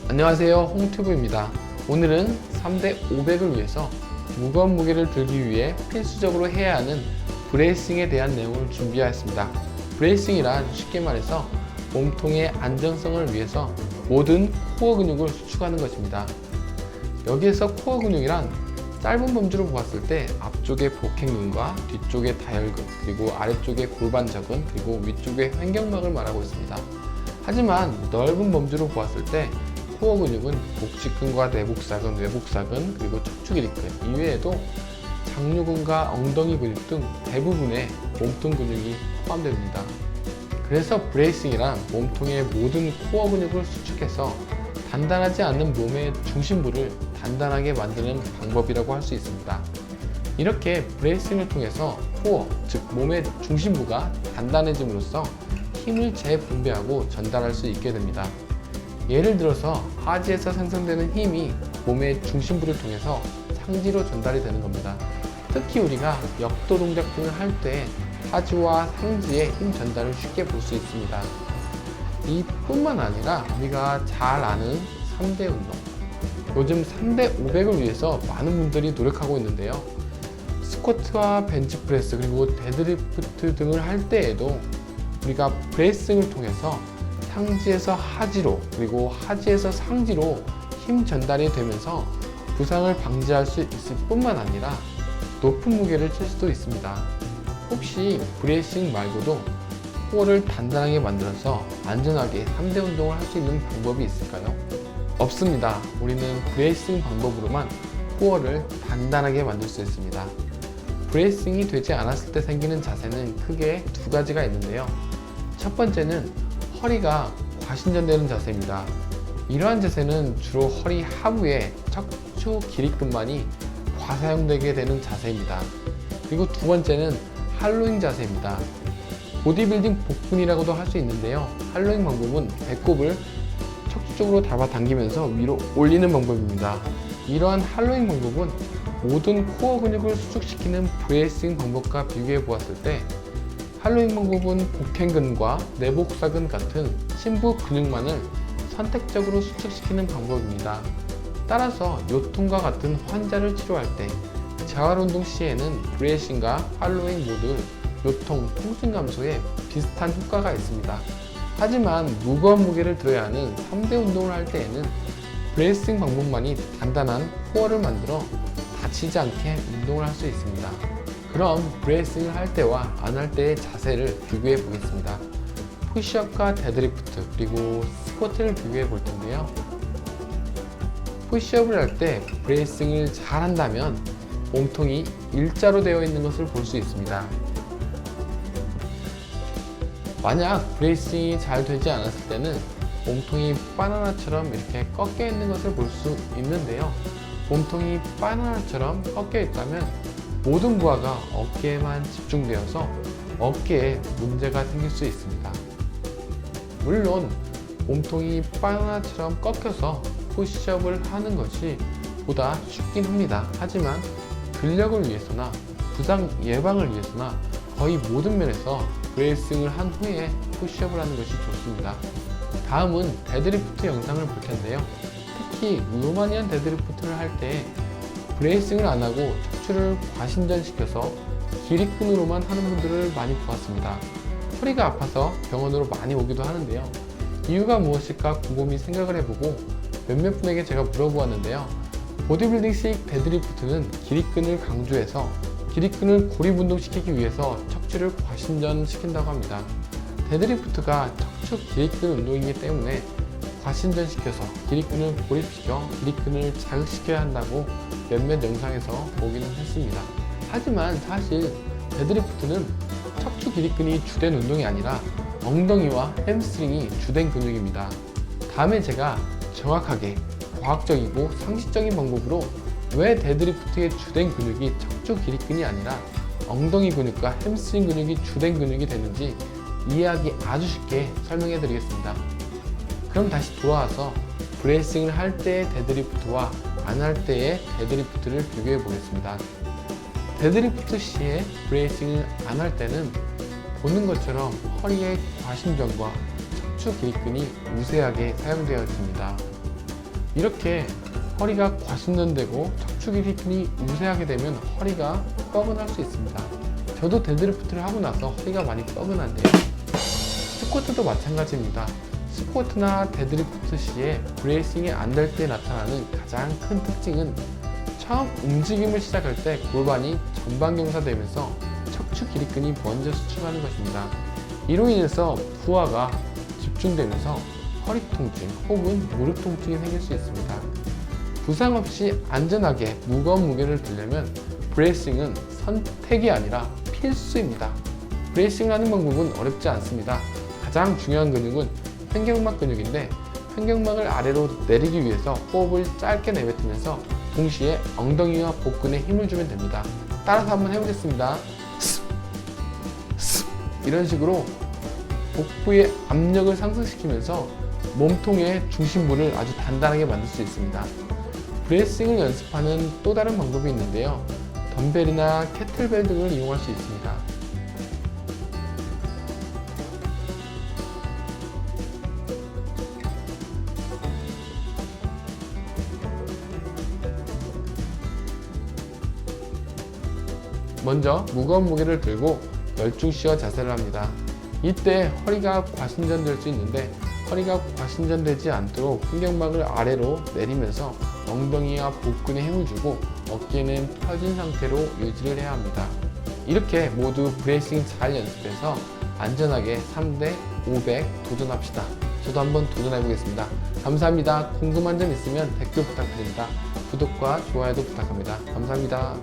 안녕하세요, 홍튜브입니다. 오늘은 3대 500을 위해서 무거운 무게를 들기 위해 필수적으로 해야 하는 브레이싱에 대한 내용을 준비하였습니다. 브레이싱이란 쉽게 말해서 몸통의 안정성을 위해서 모든 코어 근육을 수축하는 것입니다. 여기에서 코어 근육이란 짧은 범주로 보았을 때 앞쪽의 복행근과 뒤쪽의 다혈근, 그리고 아래쪽의 골반저근, 그리고 위쪽의 횡격막을 말하고 있습니다. 하지만 넓은 범주로 보았을 때 코어 근육은 복직근과 내복사근, 외복사근, 그리고 척추기립근 이외에도 장류근과 엉덩이 근육 등 대부분의 몸통 근육이 포함됩니다. 그래서 브레이싱이란 몸통의 모든 코어 근육을 수축해서 단단하지 않는 몸의 중심부를 단단하게 만드는 방법이라고 할 수 있습니다. 이렇게 브레이싱을 통해서 코어, 즉 몸의 중심부가 단단해짐으로써 힘을 재분배하고 전달할 수 있게 됩니다. 예를 들어서 하지에서 생성되는 힘이 몸의 중심부를 통해서 상지로 전달이 되는 겁니다. 특히 우리가 역도 동작 등을 할 때 하지와 상지의 힘 전달을 쉽게 볼 수 있습니다. 이뿐만 아니라 우리가 잘 아는 3대 운동, 요즘 3대 500을 위해서 많은 분들이 노력하고 있는데요. 스쿼트와 벤치프레스 그리고 데드리프트 등을 할 때에도 우리가 브레이싱을 통해서 상지에서 하지로 그리고 하지에서 상지로 힘 전달이 되면서 부상을 방지할 수 있을 뿐만 아니라 높은 무게를 칠 수도 있습니다. 혹시 브레이싱 말고도 코어를 단단하게 만들어서 안전하게 3대 운동을 할 수 있는 방법이 있을까요? 없습니다. 우리는 브레이싱 방법으로만 코어를 단단하게 만들 수 있습니다. 브레이싱이 되지 않았을 때 생기는 자세는 크게 두 가지가 있는데요. 첫 번째는 허리가 과신전되는 자세입니다. 이러한 자세는 주로 허리 하부에 척추 기립근만이 과사용되게 되는 자세입니다. 그리고 두 번째는 할로잉 자세입니다. 보디빌딩 복근이라고도 할 수 있는데요. 할로잉 방법은 배꼽을 척추 쪽으로 잡아당기면서 위로 올리는 방법입니다. 이러한 할로잉 방법은 모든 코어 근육을 수축시키는 브레이싱 방법과 비교해 보았을 때 할로잉 방법은 복행근과 내복사근 같은 심부 근육만을 선택적으로 수축시키는 방법입니다. 따라서 요통과 같은 환자를 치료할 때 재활운동 시에는 브레이싱과 할로잉 모두 요통, 통증 감소에 비슷한 효과가 있습니다. 하지만 무거운 무게를 들어야 하는 3대 운동을 할 때에는 브레이싱 방법만이 단단한 코어를 만들어 다치지 않게 운동을 할 수 있습니다. 그럼 브레이싱을 할 때와 안 할 때의 자세를 비교해 보겠습니다. 푸시업과 데드리프트 그리고 스쿼트를 비교해 볼 텐데요. 푸시업을 할 때 브레이싱을 잘 한다면 몸통이 일자로 되어 있는 것을 볼 수 있습니다. 만약 브레이싱이 잘 되지 않았을 때는 몸통이 바나나처럼 이렇게 꺾여 있는 것을 볼 수 있는데요. 몸통이 바나나처럼 꺾여 있다면 모든 부하가 어깨에만 집중되어서 어깨에 문제가 생길 수 있습니다. 물론 몸통이 바나나처럼 꺾여서 푸시업을 하는 것이 보다 쉽긴 합니다. 하지만 근력을 위해서나 부상 예방을 위해서나 거의 모든 면에서 브레이싱을 한 후에 푸시업을 하는 것이 좋습니다. 다음은 데드리프트 영상을 볼 텐데요. 특히 루마니안 데드리프트를 할 때 브레이싱을 안 하고 척추를 과신전시켜서 기립근으로만 하는 분들을 많이 보았습니다. 허리가 아파서 병원으로 많이 오기도 하는데요. 이유가 무엇일까 곰곰이 생각을 해보고 몇몇 분에게 제가 물어보았는데요. 보디빌딩식 데드리프트는 기립근을 강조해서 기립근을 고립운동시키기 위해서 척추를 과신전시킨다고 합니다. 데드리프트가 척추 기립근 운동이기 때문에 과신전시켜서 기립근을 고립시켜 기립근을 자극시켜야 한다고 몇몇 영상에서 보기는 했습니다. 하지만 사실 데드리프트는 척추 기립근이 주된 운동이 아니라 엉덩이와 햄스트링이 주된 근육입니다. 다음에 제가 정확하게 과학적이고 상식적인 방법으로 왜 데드리프트의 주된 근육이 척추 기립근이 아니라 엉덩이 근육과 햄스트링 근육이 주된 근육이 되는지 이해하기 아주 쉽게 설명해 드리겠습니다. 그럼 다시 돌아와서 브레이싱을 할 때의 데드리프트와 안 할 때의 데드리프트를 비교해 보겠습니다. 데드리프트 시에 브레이싱을 안 할 때는 보는 것처럼 허리의 과신전과 척추 기립근이 우세하게 사용되어 있습니다. 이렇게 허리가 과순전되고 척추 기립근이 우세하게 되면 허리가 뻐근할 수 있습니다. 저도 데드리프트를 하고 나서 허리가 많이 뻐근한데요. 스쿼트도 마찬가지입니다. 스쿼트나 데드리프트 시에 브레이싱이 안 될 때 나타나는 가장 큰 특징은 처음 움직임을 시작할 때 골반이 전방경사되면서 척추 기립근이 먼저 수축하는 것입니다. 이로 인해서 부하가 집중되면서 허리 통증 혹은 무릎 통증이 생길 수 있습니다. 부상 없이 안전하게 무거운 무게를 들려면 브레이싱은 선택이 아니라 필수입니다. 브레이싱을 하는 방법은 어렵지 않습니다. 가장 중요한 근육은 횡격막 근육인데 횡격막을 아래로 내리기 위해서 호흡을 짧게 내뱉으면서 동시에 엉덩이와 복근에 힘을 주면 됩니다. 따라서 한번 해보겠습니다. 이런 식으로 복부의 압력을 상승시키면서 몸통의 중심부를 아주 단단하게 만들 수 있습니다. 브레이싱을 연습하는 또 다른 방법이 있는데요. 덤벨이나 캐틀벨 등을 이용할 수 있습니다. 먼저 무거운 무게를 들고 열중시어 자세를 합니다. 이때 허리가 과신전될 수 있는데 허리가 과신전되지 않도록 횡격막을 아래로 내리면서 엉덩이와 복근에 힘을 주고 어깨는 펴진 상태로 유지를 해야 합니다. 이렇게 모두 브레이싱 잘 연습해서 안전하게 3대 500 도전합시다. 저도 한번 도전해 보겠습니다. 감사합니다. 궁금한 점 있으면 댓글 부탁드립니다. 구독과 좋아요도 부탁합니다. 감사합니다.